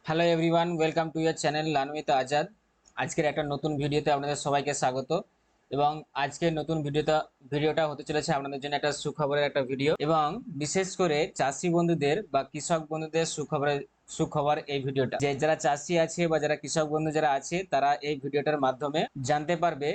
Hello everyone, welcome to year channel learn with Azad. আজকের একটা নতুন ভিডিওতে আপনাদের সবাইকে স্বাগত। এবং আজকের নতুন ভিডিওটা হতে চলেছে আপনাদের জন্য একটা সুখবরের একটা ভিডিও, এবং বিশেষ করে চাষি বন্ধুদের বা কৃষক বন্ধুদের সুখবর এই ভিডিওটা। যে যারা চাষি আছে বা যারা কৃষক বন্ধু যারা আছে তারা এই ভিডিওটার মাধ্যমে জানতে পারবে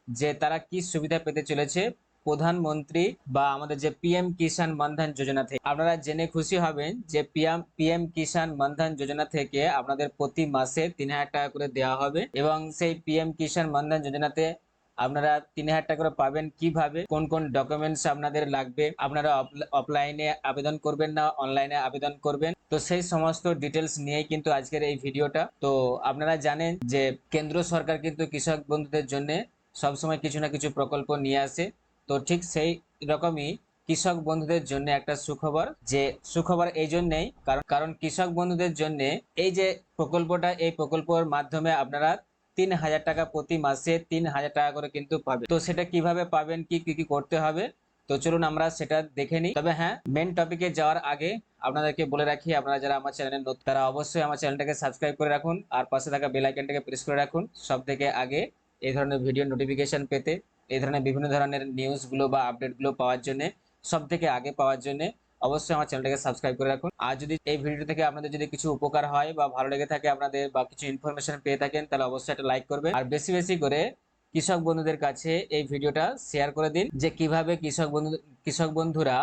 যে তারা কি সুবিধা পেতে চলেছে প্রধানমন্ত্রী বা আমাদের যে পিএম কিষাণ মানধন যোজনা থেকে। আপনারা জেনে খুশি হবেন যে পিএম কিষাণ মানধন যোজনা থেকে আপনাদের প্রতি মাসে 3,000 টাকা করে দেওয়া হবে। এবং সেই পিএম কিষাণ মানধন যোজনাতে আপনারা 3,000 টাকা করে পাবেন কিভাবে, কোন কোন ডকুমেন্টস আপনাদের লাগবে, আপনারা অফলাইনে আবেদন করবেন না অনলাইনে আবেদন করবেন, তো সেই সমস্ত ডিটেলস নিয়েই কিন্তু আজকের এই ভিডিওটা। তো আপনারা জানেন যে কেন্দ্র সরকার কিন্তু কৃষক বন্ধুদের জন্য সবসময় কিছু না কিছু প্রকল্প নিয়ে আসে। তো ঠিক সেই রকমই কৃষক বন্ধুদের জন্য একটা সুখবর। যে সুখবর এই জন্যই কারণ কৃষক বন্ধুদের জন্য এই যে প্রকল্পটা, এই প্রকল্পের মাধ্যমে আপনারা 3,000 টাকা প্রতি মাসে 3,000 টাকা করে কিন্তু পাবেন। তো সেটা কিভাবে পাবেন, কি কি করতে হবে, তো চলুন আমরা সেটা দেখে নিই। তবে হ্যাঁ, মেন টপিকে যাওয়ার আগে আপনাদেরকে বলে রাখি, আপনারা যারা আমার চ্যানেলে নতুন তারা অবশ্যই আমার চ্যানেলটাকে সাবস্ক্রাইব করে রাখুন, আর পাশে থাকা বেল আইকনটাকে প্রেস করে রাখুন সব থেকে আগে এই ধরনের ভিডিও নোটিফিকেশন পেতে, এই ধরনের বিভিন্ন ধরনের নিউজগুলো বা আপডেটগুলো পাওয়ার জন্য, সব থেকে আগে পাওয়ার জন্য অবশ্যই আমার চ্যানেলটাকে সাবস্ক্রাইব করে রাখুন। আর যদি এই ভিডিও থেকে আপনাদের যদি কিছু উপকার হয় বা ভালো লেগে থাকে আপনাদের, বা কিছু ইনফরমেশন পেয়ে থাকেন, তাহলে অবশ্যই একটা লাইক করবেন, আর বেশি বেশি করে কৃষক বন্ধুদের কাছে এই ভিডিওটা শেয়ার করে দিন, যে কিভাবে কৃষক বন্ধুরা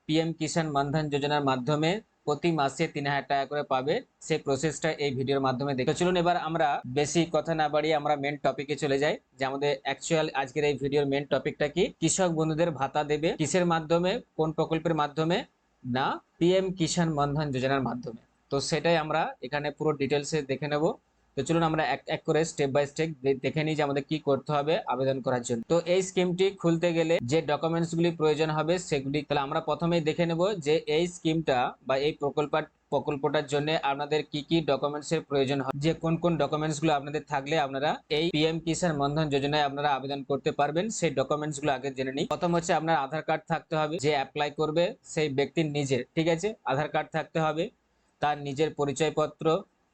পিএম কিষাণ মানধন যোজনার মাধ্যমে প্রতি মাসে 3,000 টাকা করে পাবে, সেই প্রসেসটা এই ভিডিওর মাধ্যমে দেখে। চলুন এবার আমরা বেশি কথা না বাড়িয়ে আমরা মেন টপিকে চলে যাই, যে আমাদের অ্যাকচুয়াল আজকের এই ভিডিওর মেন টপিকটা কি। কৃষক বন্ধুদের ভাতা দেবে কিসের মাধ্যমে, কোন প্রকল্পের মাধ্যমে? না, পিএম কিষাণ মানধন যোজনার মাধ্যমে। তো সেটাই আমরা এখানে পুরো ডিটেলসে দেখে নেব। তো চলুন আমরা এক এক করে স্টেপ বাই স্টেপ দেখে নিই যে আমাদের কি করতে হবে আবেদন করার জন্য। তো এই স্কিমটি খুলতে গেলে যে ডকুমেন্টস গুলি প্রয়োজন হবে সেগুলি তাহলে আমরা প্রথমেই দেখে নেব, যে এই স্কিমটা বা এই প্রকল্পটার জন্য আপনাদের কি কি ডকুমেন্টস এর প্রয়োজন হবে, যে কোন কোন ডকুমেন্টস গুলো আপনাদের থাকলে আপনারা এই পিএম কিষাণ মানধন যোজনায় আপনারা আবেদন করতে পারবেন, সেই ডকুমেন্টস গুলো আগে জেনে নিই। প্রথম হচ্ছে আপনার আধার কার্ড থাকতে হবে, যে অ্যাপ্লাই করবে সেই ব্যক্তির নিজের, ঠিক আছে, আধার কার্ড থাকতে হবে, তার নিজের পরিচয়পত্র,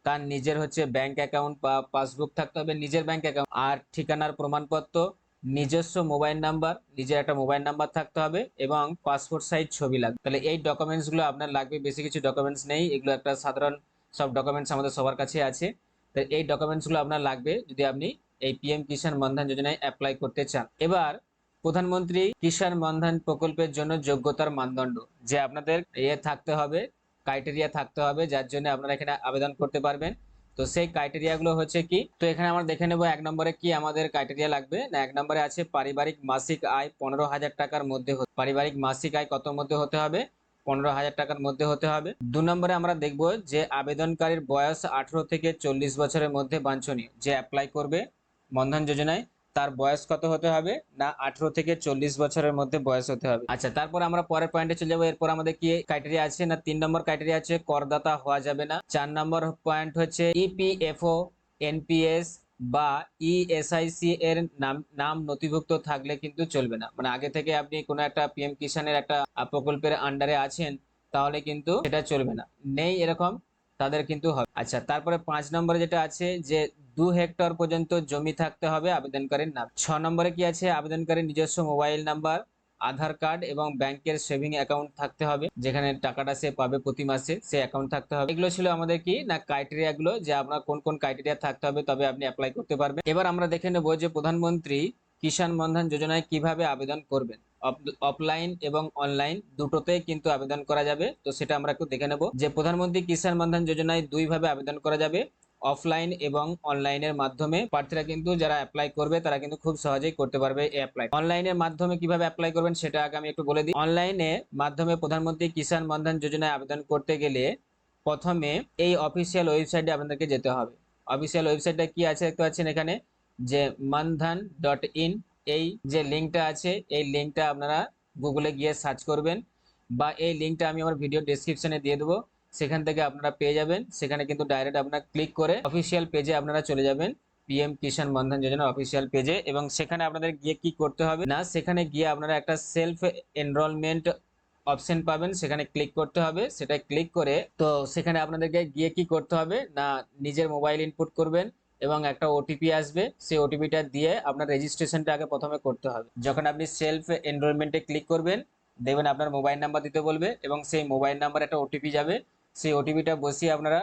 তার নিজের হচ্ছে ব্যাংক অ্যাকাউন্ট বা পাসবুক থাকতে হবে, নিজের ব্যাংক অ্যাকাউন্ট, আর ঠিকানার প্রমাণপত্র, নিজস্ব মোবাইল নাম্বার, নিজের একটা মোবাইল নাম্বার থাকতে হবে, এবং পাসপোর্ট সাইজ ছবি লাগবে। তাহলে এই ডকুমেন্টস গুলো আপনার লাগবে, বেশি কিছু ডকুমেন্টস নেই, এগুলো একটা সাধারণ সব ডকুমেন্টস আমাদের সবার কাছে আছে। তো এই ডকুমেন্টস গুলো আপনার লাগবে যদি আপনি এই পিএম কিষাণ মানধন যোজনায় অ্যাপ্লাই করতে চান। এবার প্রধানমন্ত্রী কিষাণ মানধন প্রকল্পের জন্য যোগ্যতার মানদণ্ড, যে আপনাদের থাকতে হবে, ক্রাইটেরিয়া থাকতে হবে, যার জন্য আপনারা এখানে আবেদন করতে পারবেন। তো সেই ক্রাইটেরিয়া গুলো হচ্ছে কি, তো এখানে আমরা দেখে নেব এক নম্বরে কি আমাদের ক্রাইটেরিয়া লাগবে। না, এক নম্বরে আছে পারিবারিক মাসিক আয় 15,000 টাকার মধ্যে। পারিবারিক মাসিক আয় কত মধ্যে হতে হবে? 15,000 টাকার মধ্যে হতে হবে। 2 নম্বরে আমরা দেখব যে আবেদনকারীর বয়স 18 থেকে 40 বছরের মধ্যে বাঞ্ছনীয়, যে অ্যাপ্লাই করবে বন্ধন যোজনায় তার বয়স কত হতে হবে? না, 18 থেকে 40 বছরের মধ্যে বয়স হতে হবে। আচ্ছা, তারপর আমরা পরের পয়েন্টে চলে যাবো। এরপর আমাদের কি ক্রাইটেরিয়া আছে? না, 3 নম্বর ক্রাইটেরিয়া আছে করদাতা হওয়া যাবে না। 4 নম্বর পয়েন্ট হচ্ছে ইপিএফও, এনপিএস বা ইএসআইসি এর নাম নথিভুক্ত থাকলে কিন্তু চলবে না। মানে আগে থেকে আপনি কোনো একটা পিএম কিষাণের একটা প্রকল্পের আন্ডারে আছেন, তাহলে কিন্তু সেটা চলবে না, নেই এরকম তাদের কিন্তু হবে। আচ্ছা, তারপরে 5 নম্বরে যেটা আছে যে 2 হেক্টর পর্যন্ত জমি থাকতে হবে আবেদনকারীর নাম। 6 নম্বরে কি আছে? আবেদনকারীর নিজস্ব মোবাইল নাম্বার, আধার কার্ড এবং ব্যাংকের সেভিং অ্যাকাউন্ট থাকতে হবে, যেখানে টাকাটা সে পাবে প্রতি মাসে, সে অ্যাকাউন্ট থাকতে হবে। এগুলো ছিল আমাদের কি না ক্রাইটেরিয়া গুলো, যে আপনার কোন কোন ক্রাইটেরিয়া থাকতে হবে তবে আপনি অ্যাপ্লাই করতে পারবেন। এবার আমরা দেখে নেব যে প্রধানমন্ত্রী কিষাণ মানধন যোজনায় কিভাবে আবেদন করবেন। অফলাইন এবং অনলাইন দুটোতেই কিন্তু আবেদন করা যাবে। তো সেটা আমরা একটু দেখে নেব, যে প্রধানমন্ত্রী কিষাণ মানধন যোজনায় দুইভাবে আবেদন করা যাবে, অফলাইন এবং অনলাইনের মাধ্যমে। প্রার্থীরা কিন্তু যারা অ্যাপ্লাই করবে তারা কিন্তু খুব সহজেই করতে পারবে এই অ্যাপ্লাই। অনলাইনের মাধ্যমে কিভাবে অ্যাপ্লাই করবেন সেটা আগে আমি একটু বলে দিই। অনলাইনে মাধ্যমে প্রধানমন্ত্রী কিষাণ মানধন যোজনায় আবেদন করতে গেলে প্রথমে এই অফিসিয়াল ওয়েবসাইটে আপনাদেরকে যেতে হবে। অফিসিয়াল ওয়েবসাইটটা কি আছে দেখতে পাচ্ছেন এখানে, যে mandan.in, এই যে লিঙ্কটা আছে এই লিঙ্কটা আপনারা গুগলে গিয়ে সার্চ করবেন, বা এই লিঙ্কটা আমি আমার ভিডিও ডেসক্রিপশনে দিয়ে দেবো, সেখান থেকে আপনারা পেয়ে যাবেন। সেখানে কিন্তু ডাইরেক্ট আপনারা ক্লিক করে অফিসিয়াল পেজে আপনারা চলে যাবেন, পিএম কিষাণ মানধন যোজনা অফিসিয়াল পেজে। এবং সেখানে আপনাদের গিয়ে কি করতে হবে, না সেখানে গিয়ে আপনারা একটা সেলফ এনরোলমেন্ট অপশন পাবেন, সেখানে ক্লিক করতে হবে। সেটা ক্লিক করে তো সেখানে আপনাদেরকে গিয়ে কি করতে হবে না, নিজের মোবাইল ইনপুট করবেন এবং একটা ওটিপি আসবে, সেই ওটিপিটা দিয়ে আপনার রেজিস্ট্রেশনটা আগে প্রথমে করতে হবে। যখন আপনি সেলফ এনরোলমেন্টে ক্লিক করবেন, দেখবেন আপনার মোবাইল নাম্বার দিতে বলবে এবং সেই মোবাইল নাম্বার একটা ওটিপি যাবে। সেই ওটিপিটা বসিয়ে আপনারা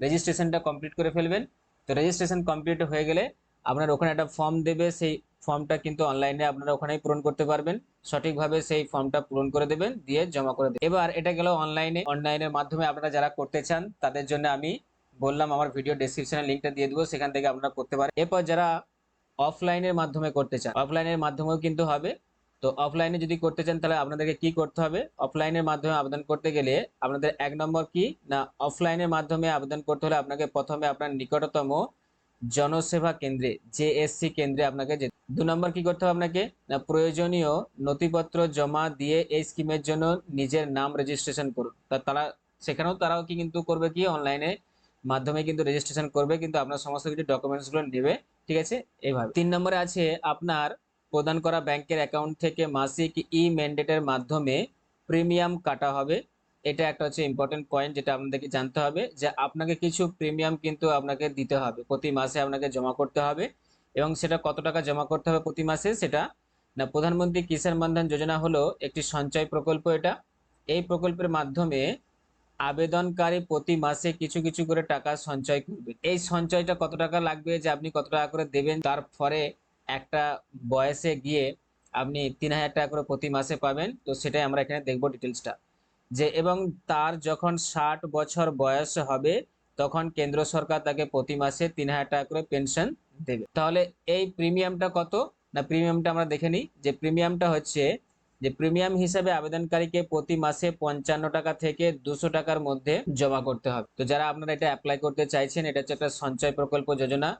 রেজিস্ট্রেশনটা কমপ্লিট করে ফেলবেন। তো রেজিস্ট্রেশন কমপ্লিট হয়ে গেলে আপনার ওখানে একটা ফর্ম দেবে, সেই ফর্মটা কিন্তু অনলাইনে আপনারা ওখানেই পূরণ করতে পারবেন। সঠিকভাবে সেই ফর্মটা পূরণ করে দেবেন, দিয়ে জমা করে দেবেন। এবার এটা গেল অনলাইনের মাধ্যমে আপনারা যারা করতে চান তাদের জন্য আমি বললাম আমার ভিডিও ডেসক্রিপশনে লিঙ্কটা দিয়ে দেবো, সেখান থেকে আপনারা করতে পারেন। এরপর যারা অফলাইনের মাধ্যমে করতে চান, অফলাইনের মাধ্যমেও কিন্তু হবে। তো অফলাইনে যদি করতে চান তাহলে আপনাদেরকে কি করতে হবে, অফলাইনের মাধ্যমে আবেদন করতে গেলে আপনাদের 1 নম্বর কি না, অফলাইনের মাধ্যমে আবেদন করতে হলে আপনাকে প্রথমে আপনার নিকটতম জনসেবা কেন্দ্রে, জেএসসি কেন্দ্রে আপনাকে যেতে। 2 নম্বর কি করতে হবে আপনাকে না, প্রয়োজনীয় নথিপত্র জমা দিয়ে এই স্কিমের জন্য নিজের নাম রেজিস্ট্রেশন করুন। তারা সেখানেও তারাও কি কিন্তু করবে কি, অনলাইনে মাধ্যমে কিন্তু রেজিস্ট্রেশন করবে, কিন্তু আপনার সমস্ত কিছু ডকুমেন্টসগুলো নেবে। ঠিক আছে, এইভাবে। 3 নম্বরে আছে আপনার প্রদান করা ব্যাংকের অ্যাকাউন্ট থেকে মাসিক ই ম্যান্ডেটের মাধ্যমে প্রিমিয়াম কাটা হবে। এটা একটা হচ্ছে ইম্পর্টেন্ট পয়েন্ট, যেটা আপনাদেরকে জানতে হবে যে আপনাকে কিছু প্রিমিয়াম কিন্তু আপনাকে দিতে হবে, প্রতি মাসে আপনাকে জমা করতে হবে। এবং সেটা কত টাকা জমা করতে হবে প্রতি মাসে, সেটা না, প্রধানমন্ত্রী কিষাণ মানধন যোজনা হলো একটি সঞ্চয় প্রকল্প। এটা এই প্রকল্পের মাধ্যমে আবেদনকারী প্রতি মাসে কিছু কিছু করে টাকা সঞ্চয় করবে। এই সঞ্চয়টা কত টাকা লাগবে, যে আপনি কত টাকা করে দেবেন, তার পরে একটা বয়সে গিয়ে আপনি 3,000 টাকা করে প্রতি মাসে পাবেন। তো সেটাই আমরা এখানে দেখবো ডিটেলসটা, যে এবং তার যখন 60 বছর বয়স হবে তখন কেন্দ্র সরকার তাকে প্রতি মাসে 3,000 টাকা করে পেনশন দেবে। তাহলে এই প্রিমিয়ামটা কত না, প্রিমিয়ামটা আমরা দেখে নিই। যে প্রিমিয়ামটা হচ্ছে, যে প্রিমিয়াম হিসাবে আবেদনকারীকে প্রতি মাসে 55 টাকা থেকে 200 টাকার মধ্যে জমা করতে হবে। তো যারা আপনারা এটা অ্যাপ্লাই করতে চাইছেন, এটা হচ্ছে একটা সঞ্চয় প্রকল্প যোজনা।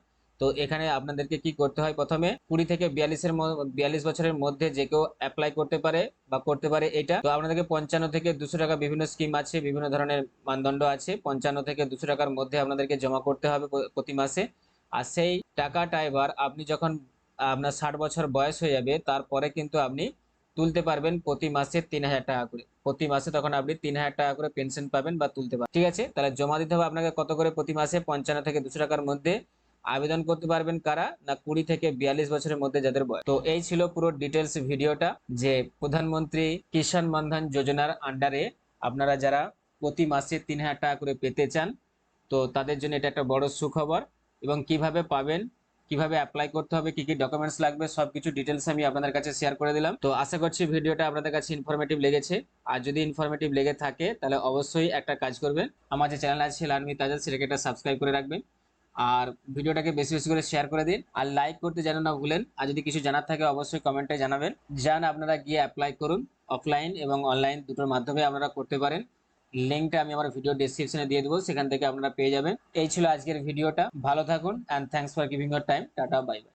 তো এখানে আপনাদেরকে কি করতে হয়, প্রথমে 20 থেকে 42 বছরের মধ্যে যে কেউ অ্যাপ্লাই করতে পারে বা করতে পারে এটা। তো আপনাদেরকে 55 থেকে 200 টাকা, বিভিন্ন স্কিম আছে, বিভিন্ন ধরনের মানদণ্ড আছে। 55 থেকে 200 টাকার মধ্যে আপনাদেরকে জমা করতে হবে প্রতি মাসে। আর সেই টাকাটা এবার আপনি যখন আপনার 60 বছর বয়স হয়ে যাবে, তারপরে কিন্তু আপনি তুলতে পারবেন প্রতি মাসে 3,000 টাকা করে। প্রতি মাসে তখন আপনি 3,000 টাকা করে পেনশন পাবেন বা তুলতে পারবেন। ঠিক আছে, তাহলে জমা দিতে হবে আপনাকে কত করে প্রতি মাসে, 55 থেকে 200 টাকার মধ্যে। আবেদন করতে পারবেন কারা না, 20 থেকে 42 বছরের মধ্যে যাদের বয়স। তো এই ছিল পুরো ডিটেলস ভিডিওটা, যে প্রধানমন্ত্রী কিষাণ মানধন যোজনার আন্ডারে আপনারা যারা প্রতি মাসে 3,000 টাকা করে পেতে চান, তো তাদের জন্য এটা একটা বড় সুখবর। এবং কিভাবে পাবেন, কিভাবে অ্যাপ্লাই করতে হবে, কি কি ডকুমেন্টস লাগবে, সবকিছু ডিটেলস আমি আপনাদের কাছে শেয়ার করে দিলাম। তো আশা করছি ভিডিওটা আপনাদের কাছে ইনফরমেটিভ লেগেছে। আর যদি ইনফরমেটিভ লেগে থাকে তাহলে অবশ্যই একটা কাজ করবেন, আমার যে চ্যানেল আছে লার্ন উইথ আজাদ, সেটাকে একটা সাবস্ক্রাইব করে রাখবেন। আর ভিডিওটাকে বেশি বেশি করে শেয়ার করে দিন, আর লাইক করতে যেন না ভুলেন। আর যদি কিছু জানার থাকে অবশ্যই কমেন্টে জানাবেন। যান আপনারা গিয়ে অ্যাপ্লাই করুন, অফলাইন এবং অনলাইন দুটোর মাধ্যমে আপনারা করতে পারেন। লিঙ্কটা আমি আমার ভিডিও ডেসক্রিপশনে দিয়ে দেবো, সেখান থেকে আপনারা পেয়ে যাবেন। এই ছিল আজকের ভিডিওটা। ভালো থাকুন, and thanks for giving your time. Tata, bye bye.